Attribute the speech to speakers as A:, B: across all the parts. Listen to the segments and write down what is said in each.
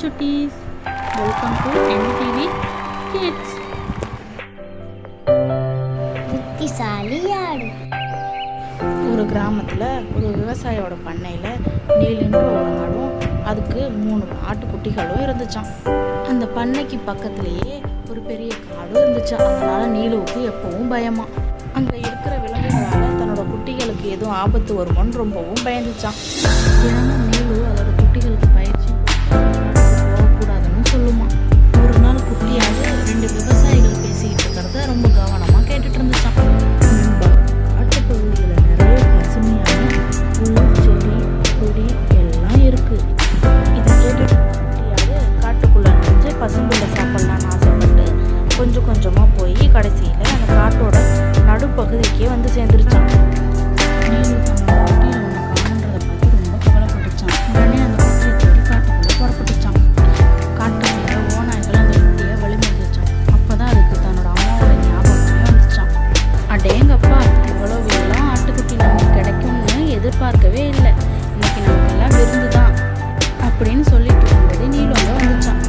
A: Chutties, welcome to NTV Kids.
B: புத்திசாலி ஆடு.
A: ஒரு கிராமத்தில் ஒரு விவசாயியோட பண்ணையில் நீலின்ற ஒரு ஆடும் அதுக்கு 3 ஆட்டுக்குட்டிகளும் இருந்துச்சான். அந்த பண்ணைக்கு பக்கத்துலேயே ஒரு பெரிய காடும் இருந்துச்சு. அதனால நீலுவுக்கு எப்பவும் பயமா. அங்கே இருக்கிற விலங்குகளால் தன்னோட குட்டிகளுக்கு எதுவும் ஆபத்து வருமோன்னு ரொம்பவும் பயந்துச்சான். தினமும் நீலு அதோட குட்டிகளுக்கு பயிற்சி போகக்கூடாதுன்னு சொல்லுமா. ஒரு நாள் குட்டியாவது 2 விவசாயிகள் பேசிக்கிட்டு இருக்கிறத ரொம்ப கவனமாக கேட்டுட்டு இருந்துச்சான். காட்டுப்பகுதியில் நிறைய பசுமையான புல், செடி, கொடி எல்லாம் இருக்கு. இதை கேட்டுட்டு குட்டியாவது காட்டுக்குள்ள நினைச்சு பசும்புல்லை சாப்பிடலான்னு ஆசைப்பட்டு கொஞ்சம் கொஞ்சமாக போய் கடைசியில் அந்த காட்டோட நடுப்பகுதிக்கே வந்து சேர்ந்துருச்சான். நீலு தன்னோட குட்டியில் ஒன்று காணுன்றதை பார்த்து ரொம்ப கவலைப்பட்டுச்சான். உடனே அந்த குட்டியை தேடி காட்டுக்குள்ளே புறப்பட்டுச்சான். காட்டுக்குள்ள ஓநாய்கள் அந்த குட்டியை வழிமறிச்சான். அப்போதான் அதுக்கு தன்னோட அம்மாவோட ஞாபகமே வந்துச்சான். அடேங்கப்பா, இவ்வளோ எல்லாம் ஆட்டுக்குட்டி நமக்கு கிடைக்கும்னு எதிர்பார்க்கவே இல்லை. இன்னைக்கு நமக்கெல்லாம் விருந்து தான் அப்படின்னு சொல்லிட்டு இருக்கும்போது நீலு அங்கே வந்துச்சான்.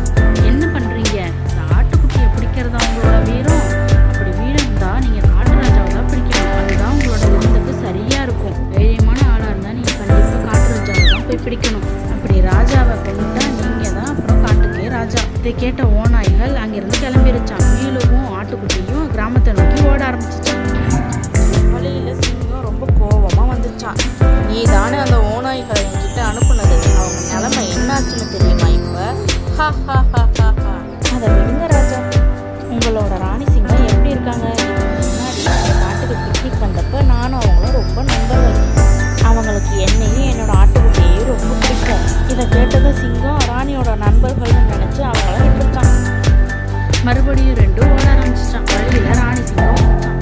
A: என்ன பண்ணுறீங்க? இந்த ஆட்டுக்குட்டியை பிடிக்கிறதா உங்களோட வீரம்? அப்படி வீரம் இருந்தால் நீங்கள் காட்டு ராஜாவை தான் பிடிக்கணும். அதுதான் உங்களோட விருந்துக்கு சரியாக இருக்கும். தைரியமான ஆளாக இருந்தால் நீங்கள் கண்டிப்பாக காட்டு ராஜாவை தான் போய் பிடிக்கணும். அப்படி ராஜாவை கொண்டுட்டா நீங்கள் தான் அப்புறம் காட்டுக்கே ராஜா. இதை கேட்ட ஓநாய்கள் அங்கிருந்து கிளம்பிருச்சான். நீலுவும் ஆட்டுக்குட்டியும் கிராமத்தை நோக்கி ஓட ஆரம்பிச்சிச்சான். வழியில் சிங்கம் ரொம்ப கோபமாக வந்துச்சான். நீ தானே அந்த ஓநாய்களை என்கிட்ட அனுப்புனது. அவங்க நிலைமை என்னாச்சுன்னு தெரியுமா இப்போ? அதை விடுங்க ராஜா. உங்களோட ராணி சிங்கம் எப்படி இருக்காங்க? முன்னாடி அந்த காட்டுக்கு பிக்னிக் வந்தப்போ நானும் அவங்களும் ரொம்ப நண்பர்கள். அவங்களுக்கு என்னையும் என்னோட ஆட்டுக்குட்டியையும் ரொம்ப பிடிக்கும். இதை கேட்டது சிங்கம் ராணியோட நண்பர்கள்னு நினச்சி அவங்கள விட்டுருச்சான். மறுபடியும் 2 ஓட ஆரம்பிச்சிச்சான். வழியில் ராணி சிங்கம் வந்துச்சான்.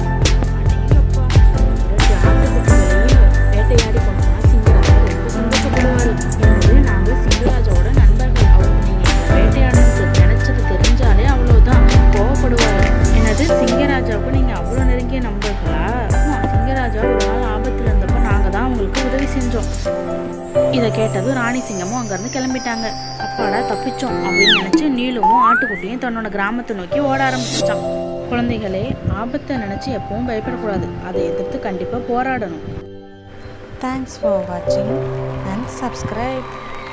A: அடேங்கப்பா, 2 ஆட்டுக்குட்டிகளையும் வேட்டையாடி கொண்டோம்னா சிங்கராஜா ரொம்ப சந்தோஷப்படுவார். எனவே நாங்கள் சிங்கராஜாவோட நண்பர்கள். அவருக்கு நீங்கள் வேட்டையாடுறது நினைச்சது தெரிஞ்சாலே அவ்வளோதான் கோவப்படுவார். எனது சிங்கராஜாவுக்கு நீங்கள் அவ்வளோ நெருங்கிய நண்பர்களா? சிங்கராஜா ஒரு நாள் ஆபத்தில் இருந்தப்போ நாங்கள் தான் அவங்களுக்கு உதவி செஞ்சோம். இதை கேட்டது ராணி சிங்கமும் அங்கேருந்து கிளம்பிட்டாங்க. அப்பாடா தப்பிச்சோம் அப்படின்னு நினச்சி நீலுவும் ஆட்டுக்குட்டியும் தன்னோட கிராமத்தை நோக்கி ஓட ஆரம்பிச்சிச்சான். குழந்தைகளே, ஆபத்தை நினச்சி எப்பவும் பயப்படக்கூடாது. அதை எதிர்த்து கண்டிப்பாக போராடணும். தேங்க்ஸ் ஃபார் வாட்சிங் அண்ட் சப்ஸ்கிரைப்.